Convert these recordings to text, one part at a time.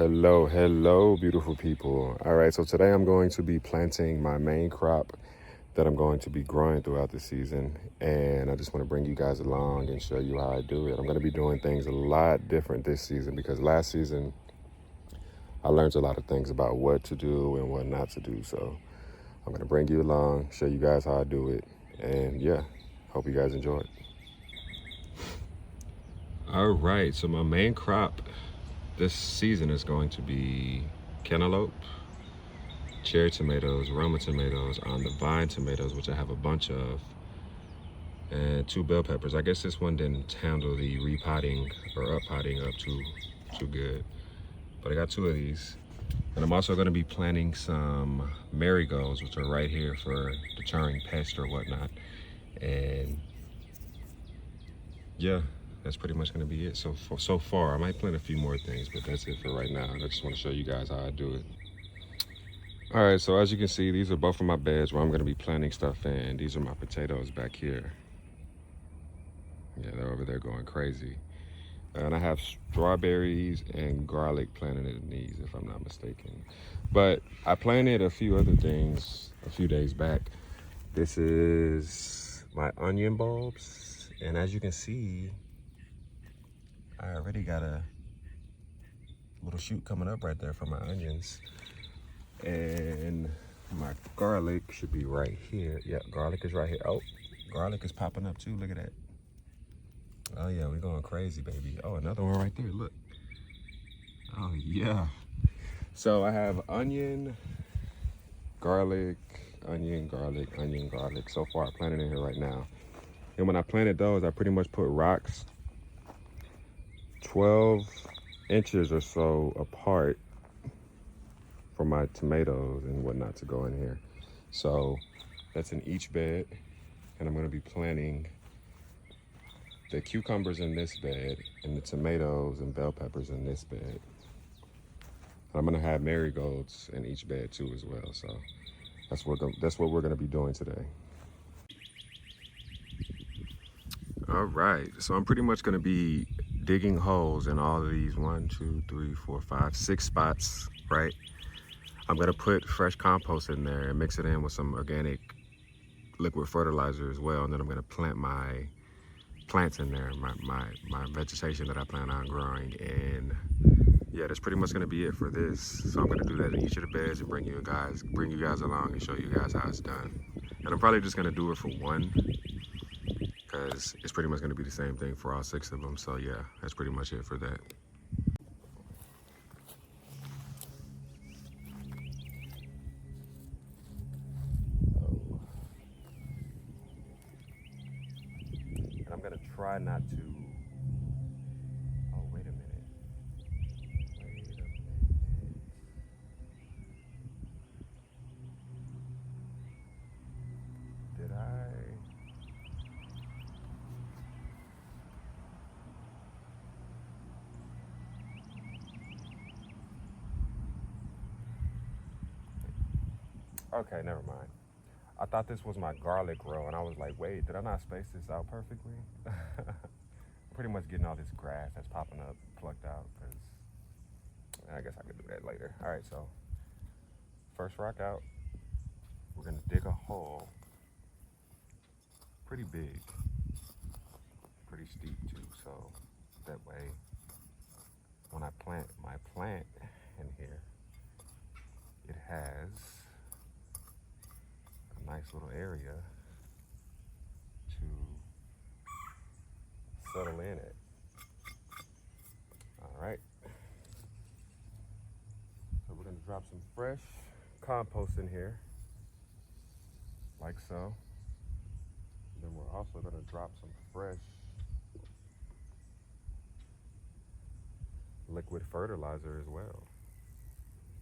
Hello, beautiful people. All right, so today I'm going to be planting my main crop that I'm going to be growing throughout the season. And I just want to bring you guys along and show you how I do it. I'm going to be doing things a lot different this season because last season I learned a lot of things about what to do and what not to do. So I'm going to bring you along, show you guys how I do it. And yeah, hope you guys enjoy it. All right, so my main crop this season is going to be cantaloupe, cherry tomatoes, Roma tomatoes, on the vine tomatoes, which I have a bunch of, and 2 bell peppers. I guess this one didn't handle the repotting or uppotting up too good, but I got 2 of these. And I'm also going to be planting some marigolds, which are right here for deterring pests or whatnot. And yeah, that's pretty much going to be it so far. I might plant a few more things, but that's it for right now. I just want to show you guys how I do it. All right, so as you can see, these are both of my beds where I'm going to be planting stuff in. These are my potatoes back here. Yeah, they're over there going crazy. And I have strawberries and garlic planted in these, if I'm not mistaken. But I planted a few other things a few days back. This is my onion bulbs. And as you can see, I already got a little shoot coming up right there for my onions. And my garlic should be right here. Yeah, garlic is right here. Oh, garlic is popping up too. Look at that. Oh yeah, we're going crazy, baby. Oh, another one right there. Look. Oh yeah. So I have onion, garlic, onion, garlic, onion, garlic. So far, I planted in here right now. And when I planted those, I pretty much put rocks 12 inches or so apart for my tomatoes and whatnot to go in here. So that's in each bed. And I'm going to be planting the cucumbers in this bed and the tomatoes and bell peppers in this bed. I'm going to have marigolds in each bed too as well. So that's what we're going to be doing today. All right, so I'm pretty much going to be digging holes in all of these 1, 2, 3, 4, 5, 6 spots, right? I'm going to put fresh compost in there and mix it in with some organic liquid fertilizer as well. And then I'm going to plant my plants in there, my vegetation that I plan on growing. And yeah, that's pretty much going to be it for this. So I'm going to do that in each of the beds and bring you guys along and show you guys how it's done. And I'm probably just going to do it for one, because it's pretty much going to be the same thing for all 6 of them. So yeah, that's pretty much it for that. And I'm going to try not to, oh, wait a minute. Did I? Okay, never mind. I thought this was my garlic row, and I was like, wait, did I not space this out perfectly? Pretty much getting all this grass that's popping up plucked out, because I guess I could do that later. All right, so first rock out, we're going to dig a hole. Pretty big, pretty steep too, so that way when I plant my plant in here, it has a nice little area to settle in it. All right. So we're gonna drop some fresh compost in here, like so. Then we're also gonna drop some fresh liquid fertilizer as well,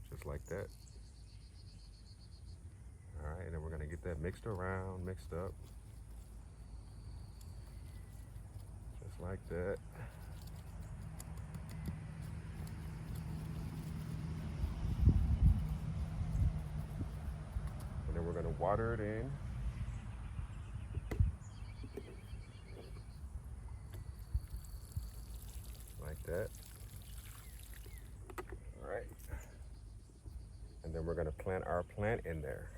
just like that. All right, and then we're gonna get that mixed up, just like that. And then we're gonna water it in. Like that. All right. then we're gonna plant our plant in there.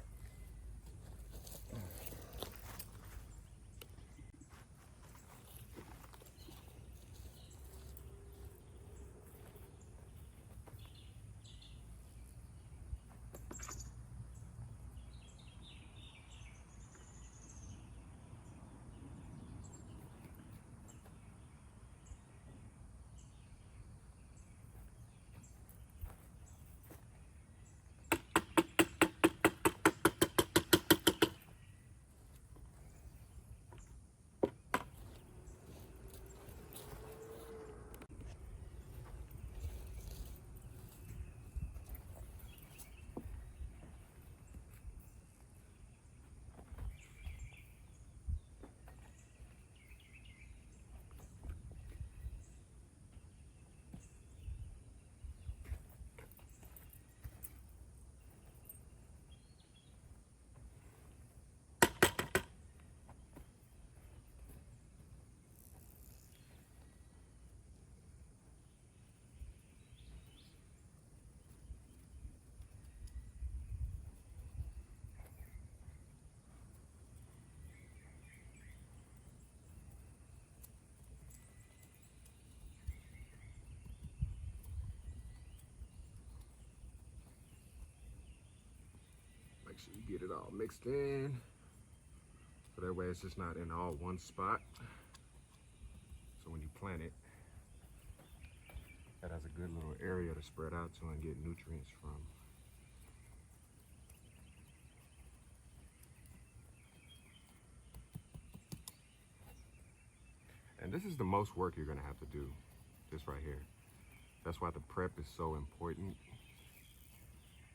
Make sure you get it all mixed in, so that way it's just not in all one spot. So when you plant it, that has a good little area to spread out to and get nutrients from. And this is the most work you're gonna have to do, this right here. That's why the prep is so important.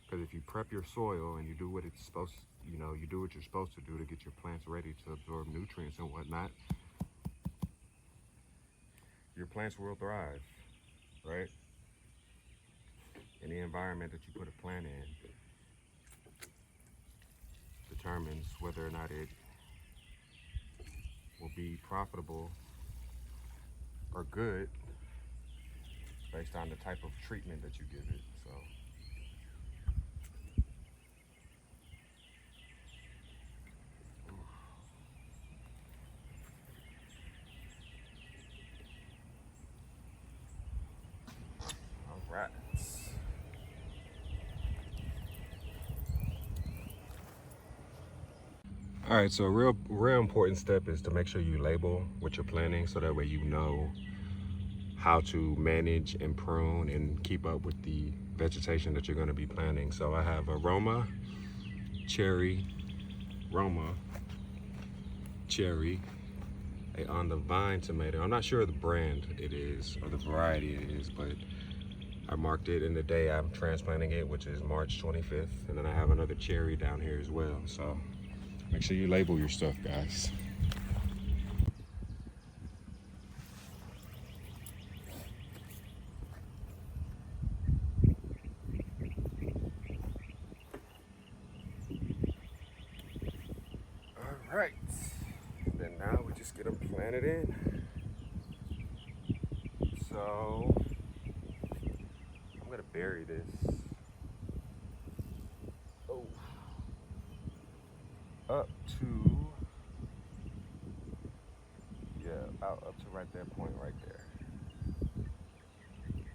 Because if you prep your soil and you do what it's supposed, you do what you're supposed to do to get your plants ready to absorb nutrients and whatnot, your plants will thrive, right? Any environment that you put a plant in determines whether or not it will be profitable or good based on the type of treatment that you give it. So all right. All right, so a real important step is to make sure you label what you're planting, so that way you know how to manage and prune and keep up with the vegetation that you're going to be planting. So I have a Roma, cherry, a on the vine tomato. I'm not sure the brand it is or the variety it is, but I marked it in the day I'm transplanting it, which is March 25th. And then I have another cherry down here as well. So make sure you label your stuff, guys. All right, then now we just get them planted in. So I'm gonna bury this up to, about up to right that point right there.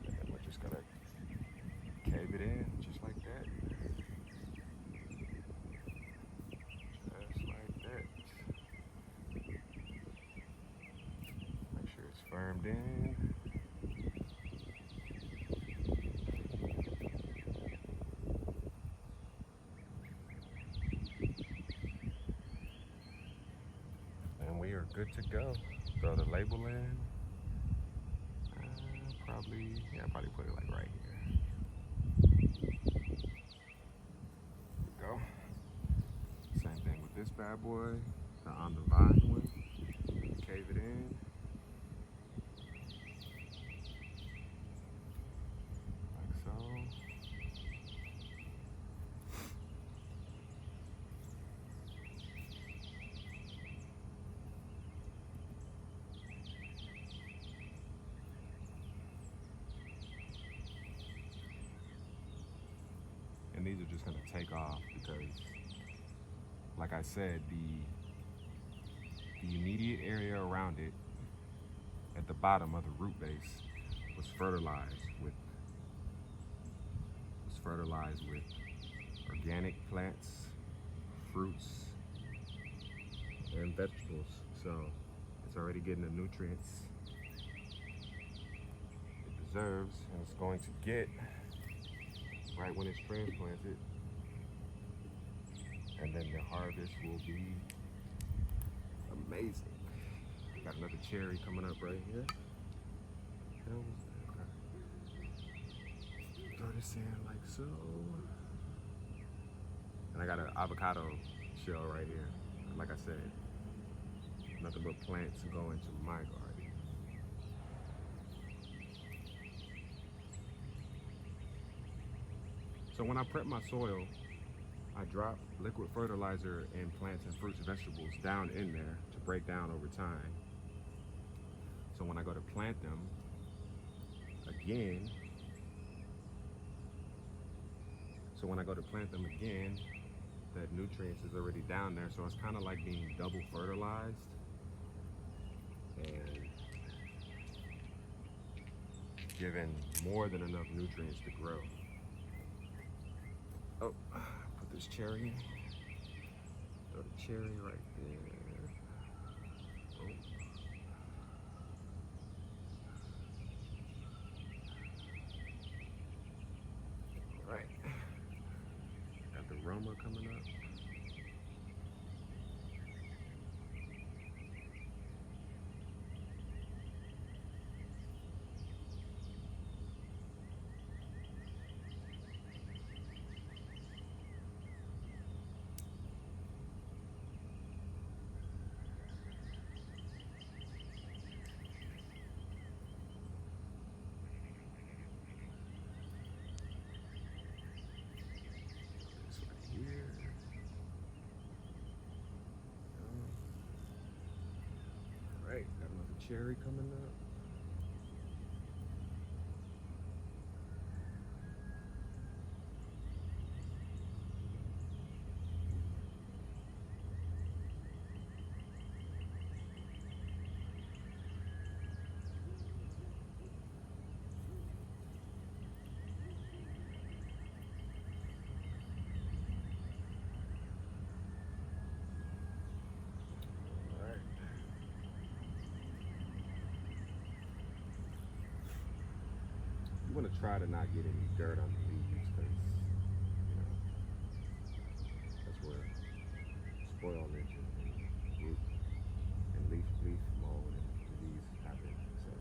And then we're just gonna cave it in just like that. Just like that. Make sure it's firmed in. And we are good to go. Throw the label in. Probably put it like right here. There we go. Same thing with this bad boy, the on the vine one. Cave it in. Like so. and these are just gonna take off because, like I said, the immediate area around it at the bottom of the root base was fertilized with organic plants, fruits, and vegetables. So it's already getting the nutrients it deserves, and it's going to get right when it's transplanted. And then the harvest will be amazing. Got another cherry coming up right here. Throw this in like so. And I got an avocado shell right here. Like I said, nothing but plants go into my garden. So when I prep my soil, I drop liquid fertilizer and plants and fruits and vegetables down in there to break down over time. So when I go to plant them again, that nutrients is already down there. So it's kind of like being double fertilized and given more than enough nutrients to grow. Oh, put this cherry in. Throw the cherry right there. Oh. All right. Got the Roma coming up. Right, got another cherry coming up. You want to try to not get any dirt on the leaves because, that's where spoilage and root and leaf mold and disease happen. So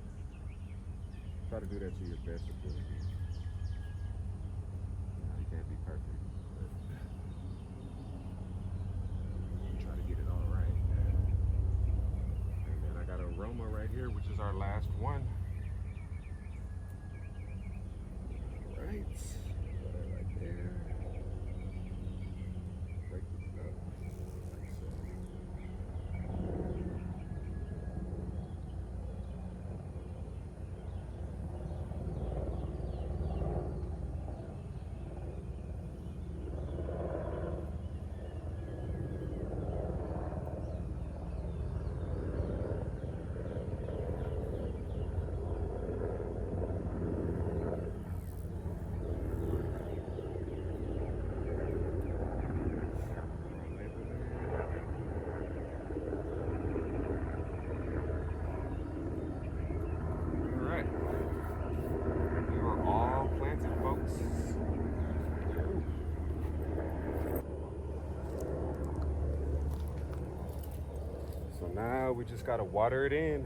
try to do that to your best ability. You can't be perfect, but try to get it all right. And then I got a Roma right here, which is our last one. Right, put it right there. Break it up like so. So now we just gotta water it in.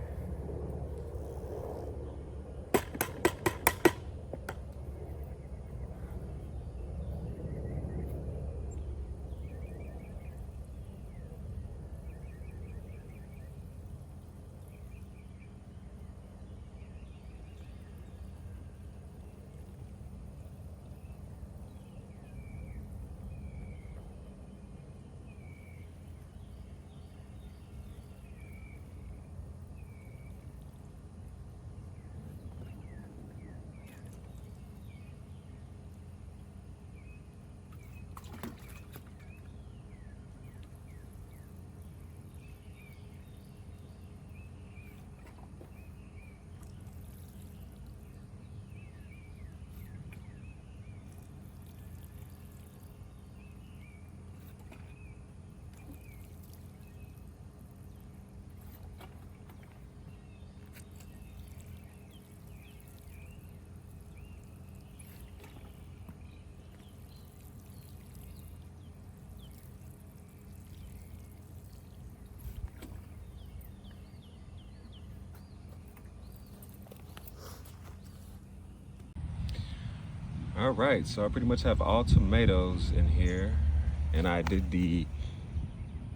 All right, so I pretty much have all tomatoes in here, and I did the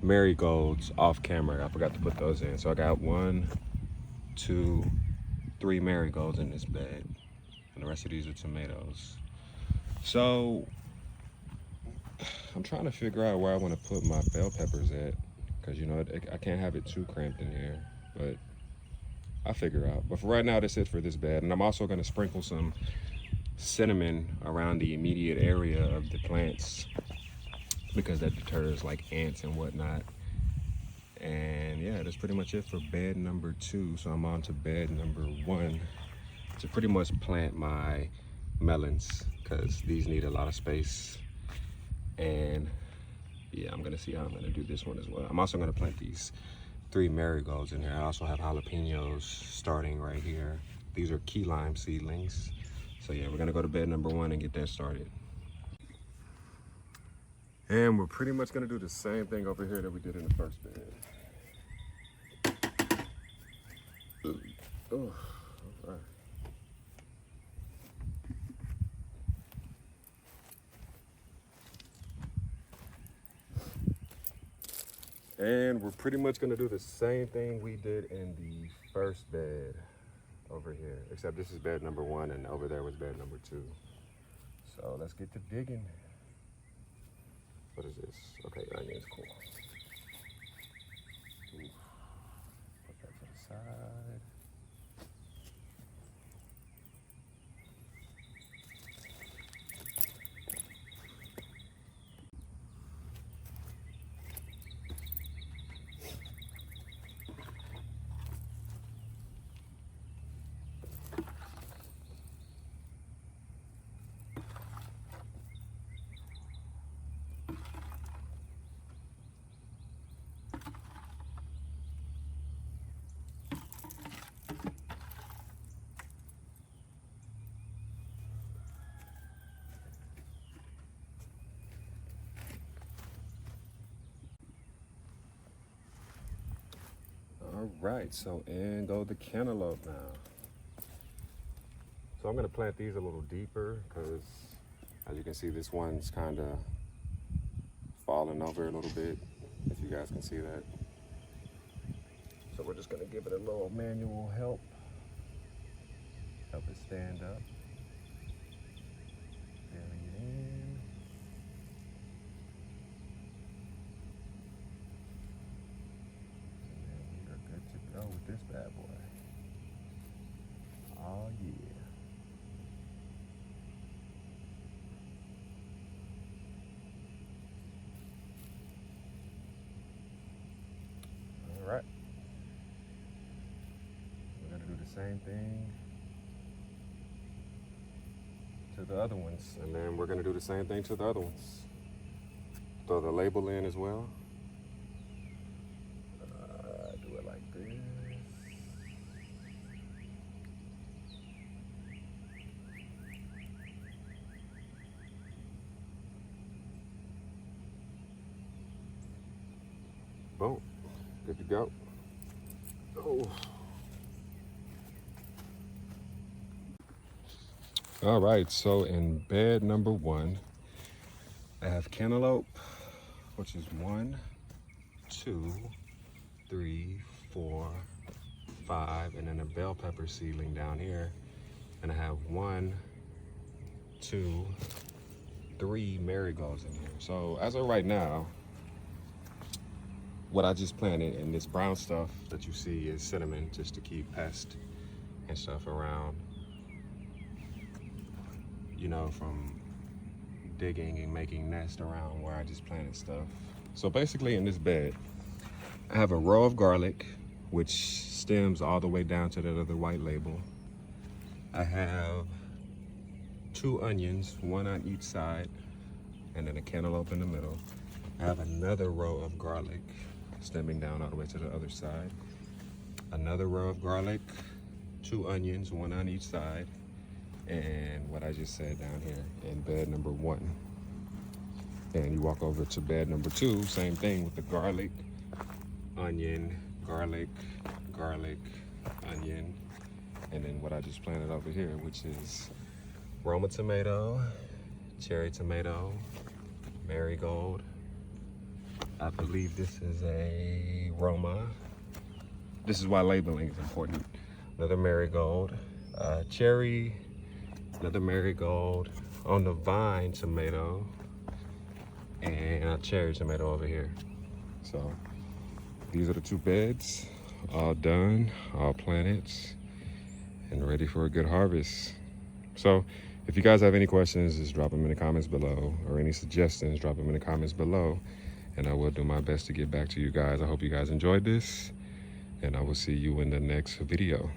marigolds off camera. I forgot to put those in. So I got 1, 2, 3 marigolds in this bed, and the rest of these are tomatoes. So I'm trying to figure out where I want to put my bell peppers at, because you know I can't have it too cramped in here, but I'll figure out. But for right now, that's it for this bed, and I'm also going to sprinkle some cinnamon around the immediate area of the plants, because that deters like ants and whatnot. And yeah, that's pretty much it for bed number 2. So I'm on to bed number 1 to pretty much plant my melons, because these need a lot of space. And yeah, I'm gonna see how I'm gonna do this one as well. I'm also gonna plant these 3 marigolds in here. I also have jalapenos starting right here. These are key lime seedlings. So yeah, we're gonna go to bed number 1 and get that started. And we're pretty much gonna do the same thing over here that we did in the first bed. Oh, all right. And we're pretty much gonna do the same thing we did in the first bed over here, except this is bed number 1 and over there was bed number 2. So let's get to digging. What is this? Okay, onions, cool. Ooh. Put that to the side. All right, so in go the cantaloupe now. So I'm gonna plant these a little deeper, because as you can see, this one's kind of falling over a little bit, if you guys can see that. So we're just gonna give it a little manual help it stand up. Bury it in. Go with this bad boy. Oh yeah. All right. We're gonna do the same thing to the other ones, and then we're gonna do the same thing to the other ones. Throw the label in as well. Do it like this. Boom, good to go. Oh. All right, so in bed number 1, I have cantaloupe, which is 1, 2, 3, 4, 5, and then a bell pepper seedling down here. And I have 1, 2, 3 marigolds in here. So as of right now, what I just planted, and this brown stuff that you see is cinnamon, just to keep pests and stuff around, you know, from digging and making nests around where I just planted stuff. So basically in this bed, I have a row of garlic, which stems all the way down to that other white label. I have 2 onions, 1 on each side, and then a cantaloupe in the middle. I have another row of garlic stemming down all the way to the other side. Another row of garlic, 2 onions, 1 on each side, and what I just said down here in bed number 1. And you walk over to bed number 2, same thing with the garlic, onion, garlic, garlic, onion, and then what I just planted over here, which is Roma tomato, cherry tomato, marigold. I believe this is a Roma. This is why labeling is important. Another marigold, cherry, another marigold, on the vine tomato, and a cherry tomato over here. So these are the 2 beds, all done, all planted, and ready for a good harvest. So if you guys have any questions, just drop them in the comments below, or any suggestions, drop them in the comments below, and I will do my best to get back to you guys. I hope you guys enjoyed this, and I will see you in the next video.